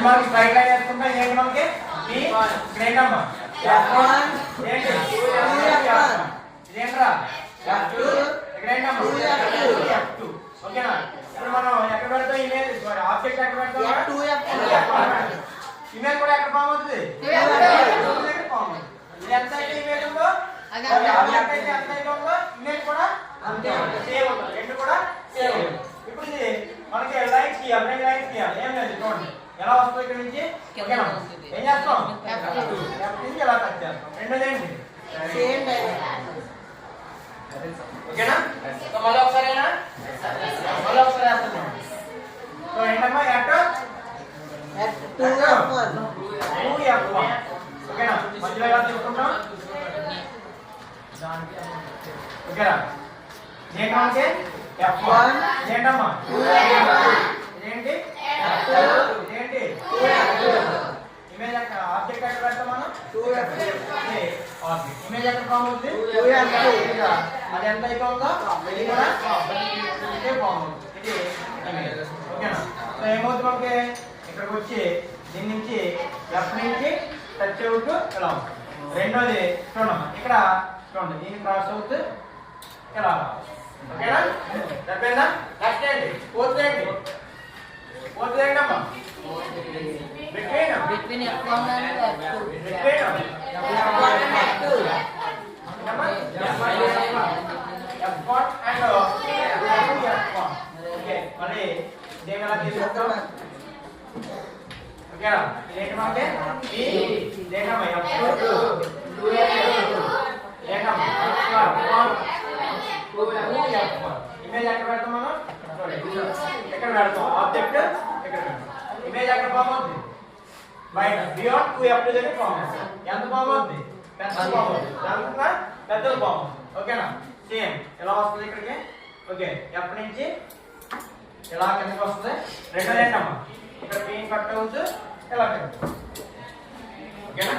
మనకి straight line వేసుకుంటాం. ఏంటి మనకి ఈ ఏంటమ్మా F1 ఏంటి ఇదేంట్రా F2 ఇక్కడ ఏంటమ్మా F2. ఓకేనా? ఇప్పుడు మనం ఎక్కడ పెడతాం ఇమేజ్ ఆబ్జెక్ట్ ఎక్కడ పెడతాం ఇమేజ్ కూడా ఎక్కడ ఫామ్ అవుతుంది దగ్గర ఫామ్ అవుతుంది. ఇది ఎంత అయితే ఇమేజ్ ఉందో ఆబ్జెక్ట్ అయితే ఎంత అయితే ఉందో ఇమేజ్ కూడా అంతే సేమ్ ఉంటుంది. రెండు కూడా సేమ్ ఉంటుంది. ఇప్పుడు ఇది మనకి లైన్స్ తీయాలి. రెండు లైన్స్ తీయాలి. ఏం లేదు చూడండి ఎలా వస్తుంది ఇక్కడ నుంచి. ఓకేనా? ఏం చేస్తాం F నుంచి ఎలా కట్ చేస్తాం. రెండోది ఏంటి సేమ్ ఓకేనా? సో మళ్ళీ ఒకసారైనా మళ్ళీ ఒకసారి వేస్తాం. సో ఏంటమ్మా F2F1 ఓకేనా? మధ్యలో ఎలా తీసుకుంటాం ఓకేనా? ఏంటంటే F1 ఏంటమ్మా ఇదేంటి ఇదేంటి ఇమేజ్ ఎక్కడ ఆబ్జెక్ట్ ఎక్కడ పెడతాం మనం 2F ఆబ్జెక్ట్ ఇమేజ్ ఎక్కడ ఫామ్ అవుతుంది 2F అది ఎంత అయితే ఉందో ఇది కూడా ఇదే ఫామ్ అవుతుంది. ఇది ఇమేజ్ ఓకేనా? సో ఏమవుతుంది మనకి ఇక్కడికి వచ్చి దీని నుంచి F నుంచి టచ్ అవుతూ ఇలా ఉంటుంది. రెండోది చూడమ్మా ఇక్కడ చూడండి దీన్ని క్రాస్ అవుతూ ఇలా ఓకేనా? సరిపోయిందా? నెక్స్ట్ ఏంటి ఫోర్త్ ఏంటి ఫోర్త్ ఏంటమ్మా between F1 and F2. మరి దేని ఎలా తీసుకుంటాం ఓకేనా? ఇదేంటి మనకి ఇదేంటమ్మా F2 ఇదేంటమ్మా ఇమేజ్ ఎక్కడ పెడతాం మనం ఎక్కడ పెడతాం ఆబ్జెక్ట్ ఎక్కడ పెడతాం ఇమేజ్ ఎక్కడ ఫామ్ అవుతుంది బయట బియాండ్ 2F2 దగ్గర ఫామ్ అవుతుంది. ఎంత ఫామ్ అవుతుంది పెద్ద ఫామ్ అవుతుంది. దానికన్నా పెద్దది ఫామ్ అవుతుంది. ఓకేనా? సేమ్ ఎలా వస్తుంది ఇక్కడికి ఓకే F నుంచి ఇలా కిందకి వస్తుంది. రెండోది ఏంటమ్మా ఇక్కడ పెయిన్ కట్ అవుతుంది ఇలా కట్ ఓకేనా?